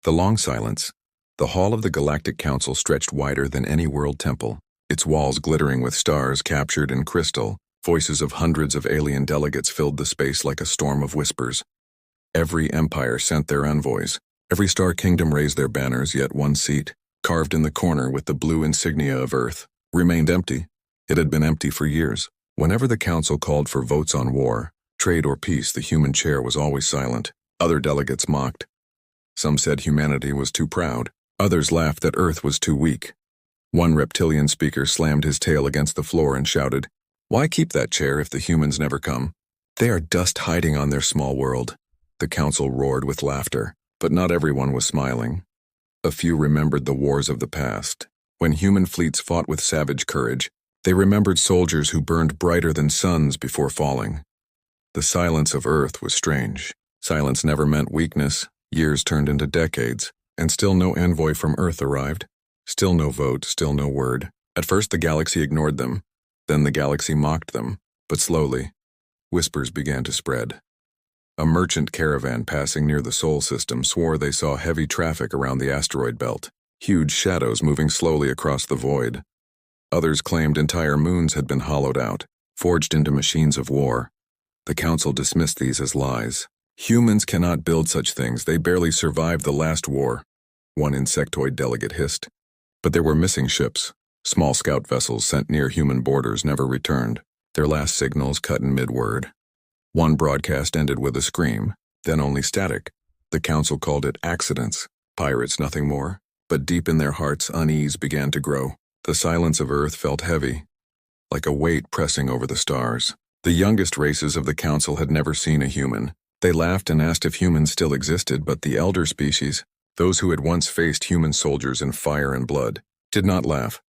The long silence. The hall of the Galactic Council stretched wider than any world temple, its walls glittering with stars captured in crystal. Voices of hundreds of alien delegates filled the space like a storm of whispers. Every empire sent their envoys. Every star kingdom raised their banners, yet one seat, carved in the corner with the blue insignia of Earth, remained empty. It had been empty for years. Whenever the Council called for votes on war, trade or peace, the human chair was always silent. Other delegates mocked. Some said humanity was too proud. Others laughed that Earth was too weak. One reptilian speaker slammed his tail against the floor and shouted, "Why keep that chair if the humans never come? They are dust hiding on their small world." The Council roared with laughter, but not everyone was smiling. A few remembered the wars of the past. When human fleets fought with savage courage, they remembered soldiers who burned brighter than suns before falling. The silence of Earth was strange. Silence never meant weakness. Years turned into decades, and still no envoy from Earth arrived. Still no vote, still no word. At first the galaxy ignored them. Then the galaxy mocked them, but slowly, whispers began to spread. A merchant caravan passing near the Sol system swore they saw heavy traffic around the asteroid belt, huge shadows moving slowly across the void. Others claimed entire moons had been hollowed out, forged into machines of war. The Council dismissed these as lies. Humans cannot build such things, they barely survived the last war, one insectoid delegate hissed. But there were missing ships. Small scout vessels sent near human borders never returned, their last signals cut in mid-word. One broadcast ended with a scream, then only static. The Council called it accidents, pirates, nothing more. But deep in their hearts, unease began to grow. The silence of Earth felt heavy, like a weight pressing over the stars. The youngest races of the Council had never seen a human. They laughed and asked if humans still existed, but the elder species, those who had once faced human soldiers in fire and blood, did not laugh.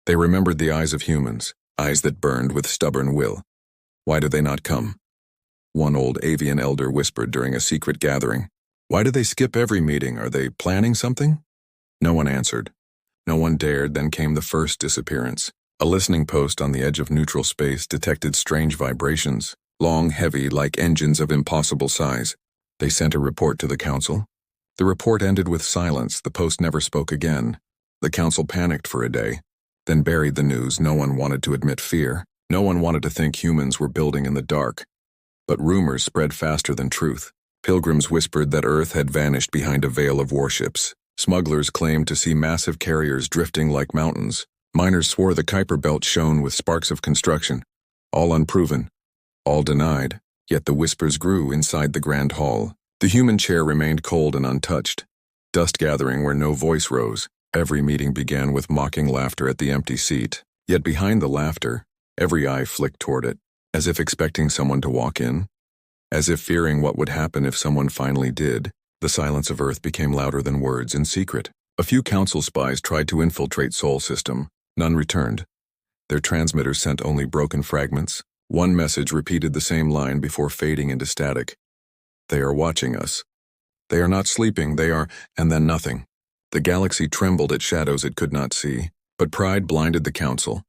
They remembered the eyes of humans, eyes that burned with stubborn will. Why do they not come? One old avian elder whispered during a secret gathering. Why do they skip every meeting? Are they planning something? No one answered. No one dared. Then came the first disappearance. A listening post on the edge of neutral space detected strange vibrations, long, heavy, like engines of impossible size. They sent a report to the Council. The report ended with silence. The post never spoke again. The Council panicked for a day, then buried the news. No one wanted to admit fear. No one wanted to think humans were building in the dark. But rumors spread faster than truth. Pilgrims whispered that Earth had vanished behind a veil of warships. Smugglers claimed to see massive carriers drifting like mountains. Miners swore the Kuiper Belt shone with sparks of construction. All unproven, all denied. Yet the whispers grew inside the grand hall. The human chair remained cold and untouched. Dust gathering where no voice rose. Every meeting began with mocking laughter at the empty seat. Yet behind the laughter, every eye flicked toward it, as if expecting someone to walk in. As if fearing what would happen if someone finally did. The silence of Earth became louder than words in secret. A few Council spies tried to infiltrate Sol system. None returned. Their transmitters sent only broken fragments. One message repeated the same line before fading into static. They are watching us. They are not sleeping, they are, and then nothing. The galaxy trembled at shadows it could not see, but pride blinded the Council.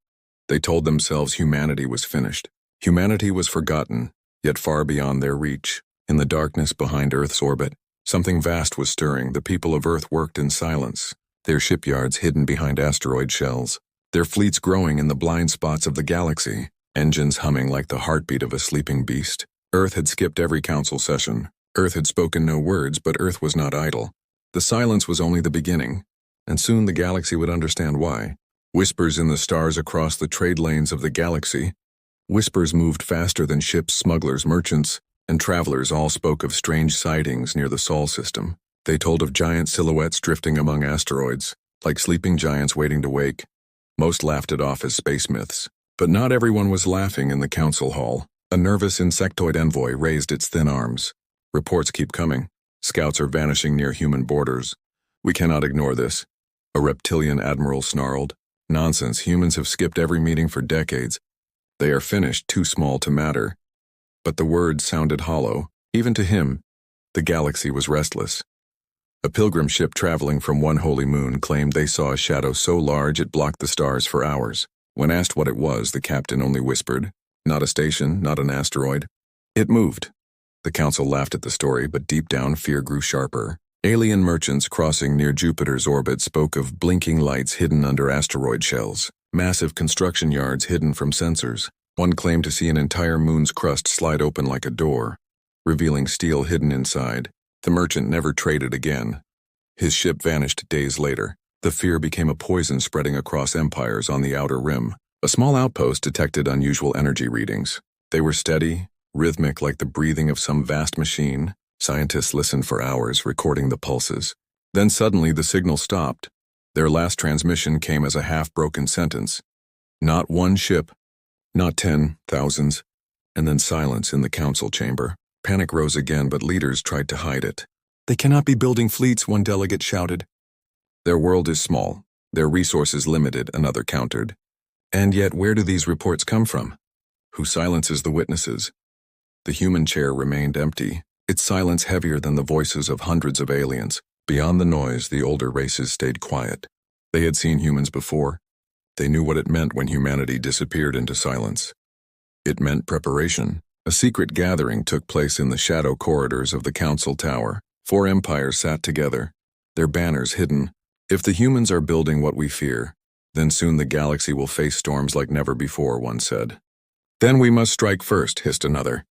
They told themselves humanity was finished. Humanity was forgotten, yet far beyond their reach. In the darkness behind Earth's orbit, something vast was stirring. The people of Earth worked in silence, their shipyards hidden behind asteroid shells, their fleets growing in the blind spots of the galaxy, engines humming like the heartbeat of a sleeping beast. Earth had skipped every Council session. Earth had spoken no words, but Earth was not idle. The silence was only the beginning, and soon the galaxy would understand why. Whispers in the stars across the trade lanes of the galaxy. Whispers moved faster than ships, smugglers, merchants, and travelers all spoke of strange sightings near the Sol system. They told of giant silhouettes drifting among asteroids, like sleeping giants waiting to wake. Most laughed it off as space myths. But not everyone was laughing in the Council hall. A nervous insectoid envoy raised its thin arms. Reports keep coming. Scouts are vanishing near human borders. We cannot ignore this. A reptilian admiral snarled. Nonsense, humans have skipped every meeting for decades. They are finished, too small to matter. But the words sounded hollow. Even to him, the galaxy was restless. A pilgrim ship traveling from one holy moon claimed they saw a shadow so large it blocked the stars for hours. When asked what it was, the captain only whispered, "Not a station, not an asteroid." It moved. The Council laughed at the story, but deep down fear grew sharper. Alien merchants crossing near Jupiter's orbit spoke of blinking lights hidden under asteroid shells, massive construction yards hidden from sensors. One claimed to see an entire moon's crust slide open like a door, revealing steel hidden inside. The merchant never traded again. His ship vanished days later. The fear became a poison spreading across empires on the outer rim. A small outpost detected unusual energy readings. They were steady, rhythmic like the breathing of some vast machine. Scientists listened for hours, recording the pulses. Then suddenly the signal stopped. Their last transmission came as a half-broken sentence. Not one ship, not 10, thousands, and then silence in the council chamber. Panic rose again, but leaders tried to hide it. "They cannot be building fleets," one delegate shouted. "Their world is small, their resources limited," another countered. And yet, where do these reports come from? Who silences the witnesses? The human chair remained empty, its silence heavier than the voices of hundreds of aliens. Beyond the noise, the older races stayed quiet. They had seen humans before. They knew what it meant when humanity disappeared into silence. It meant preparation. A secret gathering took place in the shadow corridors of the council tower. 4 empires sat together, their banners hidden. "If the humans are building what we fear, then soon the galaxy will face storms like never before," one said. "Then we must strike first," hissed another.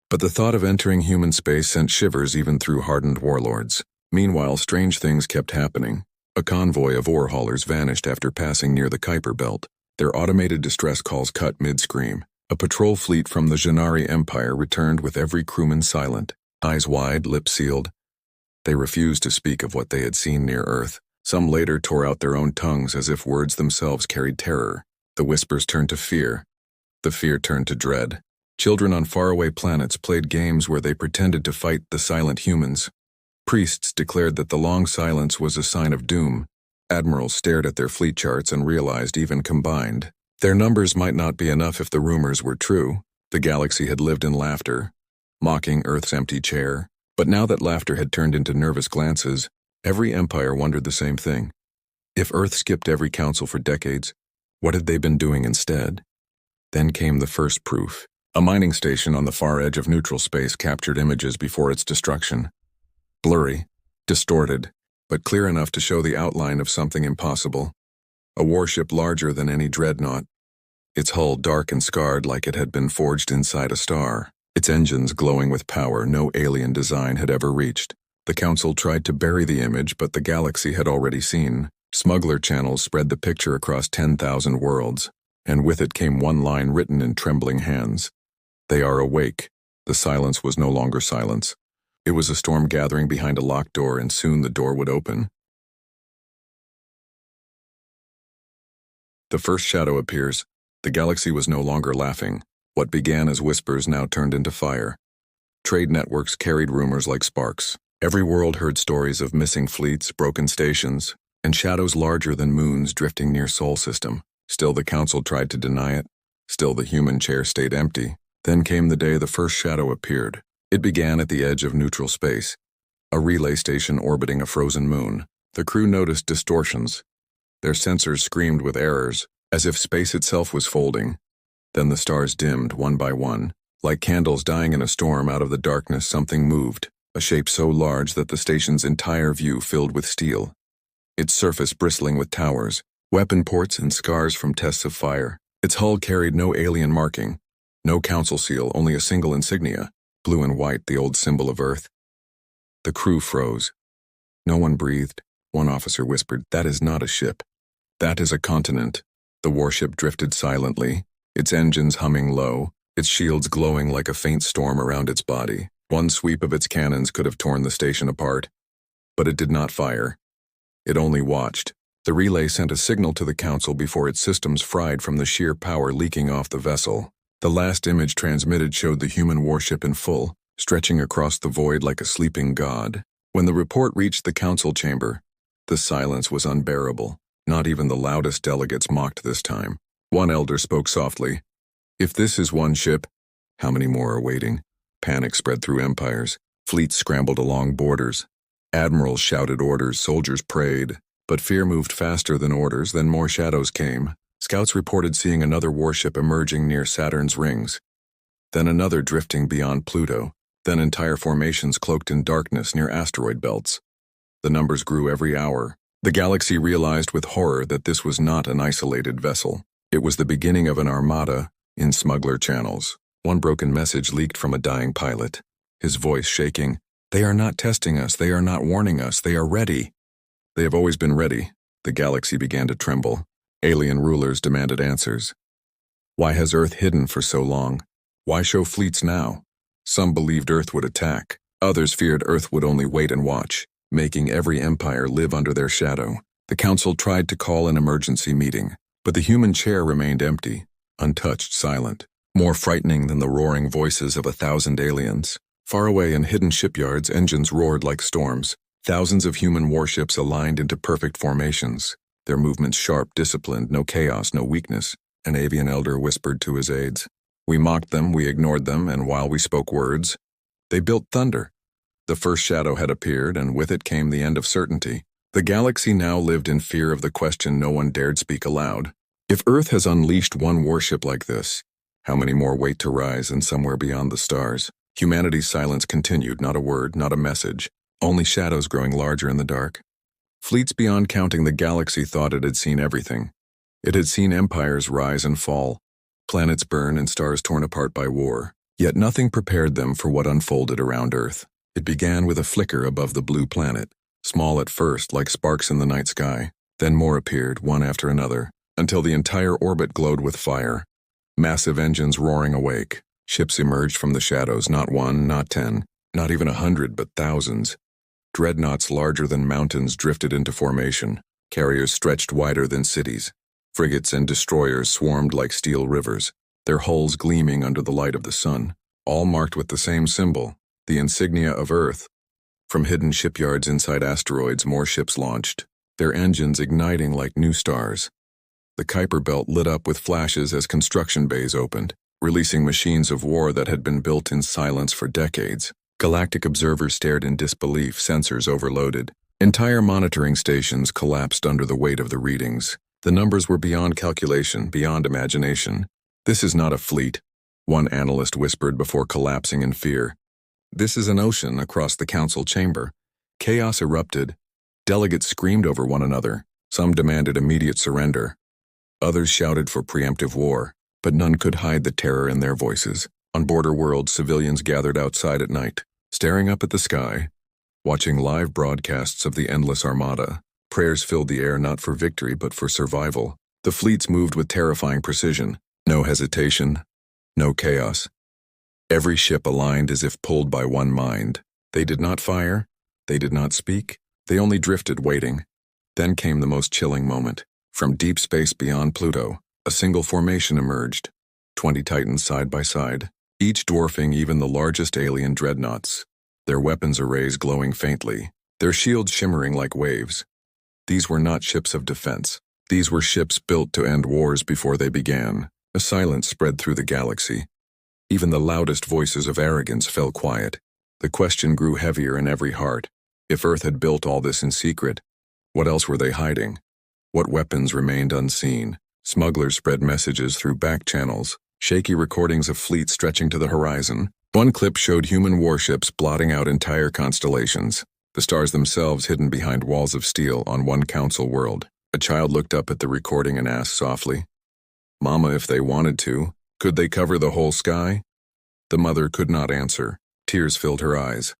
But the thought of entering human space sent shivers even through hardened warlords. Meanwhile, strange things kept happening. A convoy of ore haulers vanished after passing near the Kuiper Belt. Their automated distress calls cut mid-scream. A patrol fleet from the Janari Empire returned with every crewman silent, eyes wide, lips sealed. They refused to speak of what they had seen near Earth. Some later tore out their own tongues as if words themselves carried terror. The whispers turned to fear. The fear turned to dread. Children on faraway planets played games where they pretended to fight the silent humans. Priests declared that the long silence was a sign of doom. Admirals stared at their fleet charts and realized, even combined, their numbers might not be enough if the rumors were true. The galaxy had lived in laughter, mocking Earth's empty chair. But now that laughter had turned into nervous glances, every empire wondered the same thing. If Earth skipped every council for decades, what had they been doing instead? Then came the first proof. A mining station on the far edge of neutral space captured images before its destruction. Blurry, distorted, but clear enough to show the outline of something impossible. A warship larger than any dreadnought, its hull dark and scarred like it had been forged inside a star, its engines glowing with power no alien design had ever reached. The council tried to bury the image, but the galaxy had already seen. Smuggler channels spread the picture across 10,000 worlds, and with it came one line written in trembling hands. "They are awake." The silence was no longer silence. It was a storm gathering behind a locked door, and soon the door would open. The first shadow appears. The galaxy was no longer laughing. What began as whispers now turned into fire. Trade networks carried rumors like sparks. Every world heard stories of missing fleets, broken stations, and shadows larger than moons drifting near Sol system. Still the council tried to deny it. Still the human chair stayed empty. Then came the day the first shadow appeared. It began at the edge of neutral space, a relay station orbiting a frozen moon. The crew noticed distortions. Their sensors screamed with errors, as if space itself was folding. Then the stars dimmed one by one. Like candles dying in a storm, out of the darkness something moved, a shape so large that the station's entire view filled with steel. Its surface bristling with towers, weapon ports, and scars from tests of fire. Its hull carried no alien marking, no council seal, only a single insignia, blue and white, the old symbol of Earth. The crew froze. No one breathed. One officer whispered, "That is not a ship. That is a continent." The warship drifted silently, its engines humming low, its shields glowing like a faint storm around its body. One sweep of its cannons could have torn the station apart. But it did not fire. It only watched. The relay sent a signal to the council before its systems fried from the sheer power leaking off the vessel. The last image transmitted showed the human warship in full, stretching across the void like a sleeping god. When the report reached the council chamber, the silence was unbearable. Not even the loudest delegates mocked this time. One elder spoke softly. "If this is one ship, how many more are waiting?" Panic spread through empires. Fleets scrambled along borders. Admirals shouted orders, soldiers prayed. But fear moved faster than orders. Then more shadows came. Scouts reported seeing another warship emerging near Saturn's rings. Then another drifting beyond Pluto. Then entire formations cloaked in darkness near asteroid belts. The numbers grew every hour. The galaxy realized with horror that this was not an isolated vessel. It was the beginning of an armada in smuggler channels. One broken message leaked from a dying pilot, his voice shaking. "They are not testing us. They are not warning us. They are ready." They have always been ready. The galaxy began to tremble. Alien rulers demanded answers. Why has Earth hidden for so long? Why show fleets now? Some believed Earth would attack. Others feared Earth would only wait and watch, making every empire live under their shadow. The council tried to call an emergency meeting, but the human chair remained empty, untouched, silent, more frightening than the roaring voices of 1,000 aliens. Far away in hidden shipyards, engines roared like storms. Thousands of human warships aligned into perfect formations, their movements sharp, disciplined, no chaos, no weakness. An avian elder whispered to his aides. We mocked them, we ignored them, and while we spoke words, they built thunder. The first shadow had appeared, and with it came the end of certainty. The galaxy now lived in fear of the question no one dared speak aloud. If Earth has unleashed one warship like this, how many more wait to rise and somewhere beyond the stars? Humanity's silence continued, not a word, not a message, only shadows growing larger in the dark. Fleets beyond counting, the galaxy thought it had seen everything. It had seen empires rise and fall, planets burn and stars torn apart by war. Yet nothing prepared them for what unfolded around Earth. It began with a flicker above the blue planet, small at first, like sparks in the night sky. Then more appeared, one after another, until the entire orbit glowed with fire. Massive engines roaring awake. Ships emerged from the shadows, not one, not 10, not even 100, but thousands. Dreadnoughts larger than mountains drifted into formation. Carriers stretched wider than cities. Frigates and destroyers swarmed like steel rivers, their hulls gleaming under the light of the sun, all marked with the same symbol, the insignia of Earth. From hidden shipyards inside asteroids, more ships launched, their engines igniting like new stars. The Kuiper Belt lit up with flashes as construction bays opened, releasing machines of war that had been built in silence for decades. Galactic observers stared in disbelief, sensors overloaded. Entire monitoring stations collapsed under the weight of the readings. The numbers were beyond calculation, beyond imagination. This is not a fleet, one analyst whispered before collapsing in fear. This is an ocean across the council chamber. Chaos erupted. Delegates screamed over one another. Some demanded immediate surrender. Others shouted for preemptive war, but none could hide the terror in their voices. On border worlds, civilians gathered outside at night, staring up at the sky, watching live broadcasts of the endless Armada. Prayers filled the air not for victory but for survival. The fleets moved with terrifying precision. No hesitation, no chaos. Every ship aligned as if pulled by one mind. They did not fire, they did not speak, they only drifted, waiting. Then came the most chilling moment. From deep space beyond Pluto, a single formation emerged. 20 Titans side by side, each dwarfing even the largest alien dreadnoughts. Their weapons arrays glowing faintly, their shields shimmering like waves. These were not ships of defense. These were ships built to end wars before they began. A silence spread through the galaxy. Even the loudest voices of arrogance fell quiet. The question grew heavier in every heart. If Earth had built all this in secret, what else were they hiding? What weapons remained unseen? Smugglers spread messages through back channels, shaky recordings of fleets stretching to the horizon. One clip showed human warships blotting out entire constellations, the stars themselves hidden behind walls of steel on one council world. A child looked up at the recording and asked softly, "Mama, if they wanted to, could they cover the whole sky?" The mother could not answer. Tears filled her eyes.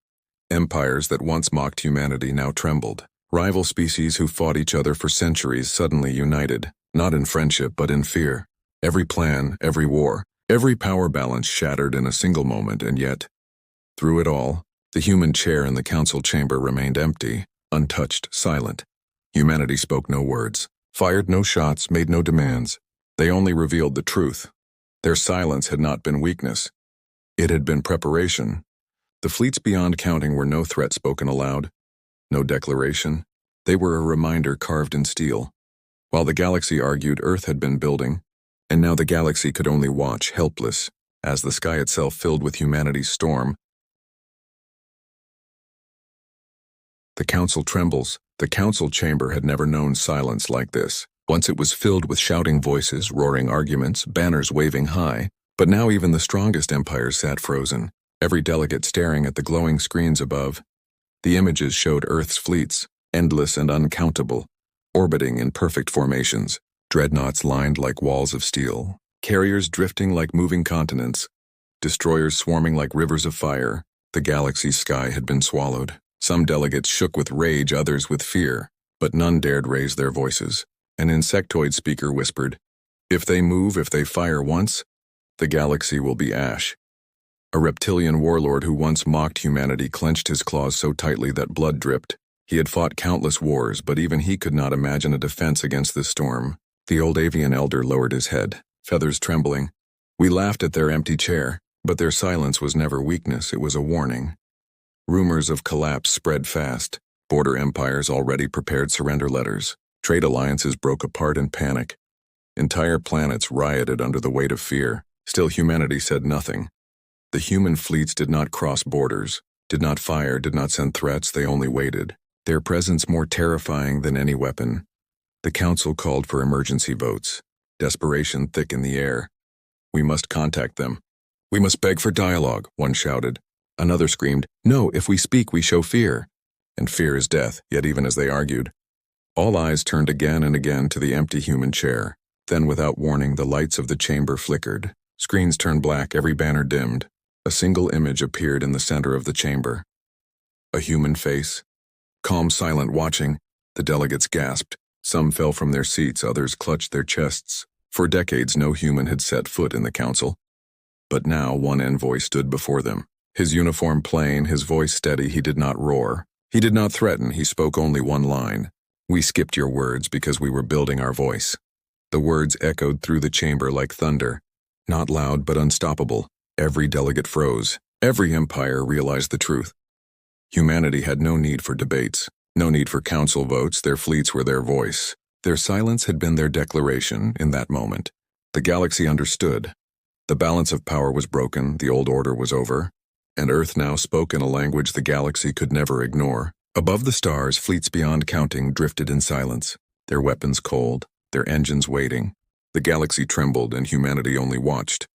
Empires that once mocked humanity now trembled. Rival species who fought each other for centuries suddenly united, not in friendship but in fear. Every plan, every war, every power balance shattered in a single moment, and yet, through it all, the human chair in the council chamber remained empty, untouched, silent. Humanity spoke no words, fired no shots, made no demands. They only revealed the truth. Their silence had not been weakness. It had been preparation. The fleets beyond counting were no threat spoken aloud, no declaration. They were a reminder carved in steel. While the galaxy argued, Earth had been building, and now the galaxy could only watch, helpless, as the sky itself filled with humanity's storm. The council trembles. The council chamber had never known silence like this. Once it was filled with shouting voices, roaring arguments, banners waving high, but now even the strongest empires sat frozen, every delegate staring at the glowing screens above. The images showed Earth's fleets, endless and uncountable, orbiting in perfect formations, dreadnoughts lined like walls of steel, carriers drifting like moving continents, destroyers swarming like rivers of fire. The galaxy's sky had been swallowed. Some delegates shook with rage, others with fear, but none dared raise their voices. An insectoid speaker whispered, "If they move, if they fire once, the galaxy will be ash." A reptilian warlord who once mocked humanity clenched his claws so tightly that blood dripped. He had fought countless wars, but even he could not imagine a defense against this storm. The old avian elder lowered his head, feathers trembling. We laughed at their empty chair, but their silence was never weakness, it was a warning. Rumors of collapse spread fast. Border empires already prepared surrender letters. Trade alliances broke apart in panic. Entire planets rioted under the weight of fear. Still, humanity said nothing. The human fleets did not cross borders, did not fire, did not send threats, they only waited. Their presence more terrifying than any weapon. The council called for emergency votes. Desperation thick in the air. "We must contact them. We must beg for dialogue," one shouted. Another screamed, "No, if we speak, we show fear." And fear is death, yet even as they argued, all eyes turned again and again to the empty human chair. Then, without warning, the lights of the chamber flickered. Screens turned black, every banner dimmed. A single image appeared in the center of the chamber. A human face. Calm, silent, watching. The delegates gasped. Some fell from their seats, others clutched their chests. For decades, no human had set foot in the council. But now, one envoy stood before them. His uniform plain, his voice steady, he did not roar. He did not threaten, he spoke only one line. "We skipped your words because we were building our voice." The words echoed through the chamber like thunder. Not loud, but unstoppable. Every delegate froze. Every empire realized the truth. Humanity had no need for debates, no need for council votes, their fleets were their voice. Their silence had been their declaration in that moment. The galaxy understood. The balance of power was broken, the old order was over, and Earth now spoke in a language the galaxy could never ignore. Above the stars, fleets beyond counting drifted in silence, their weapons cold, their engines waiting. The galaxy trembled and humanity only watched.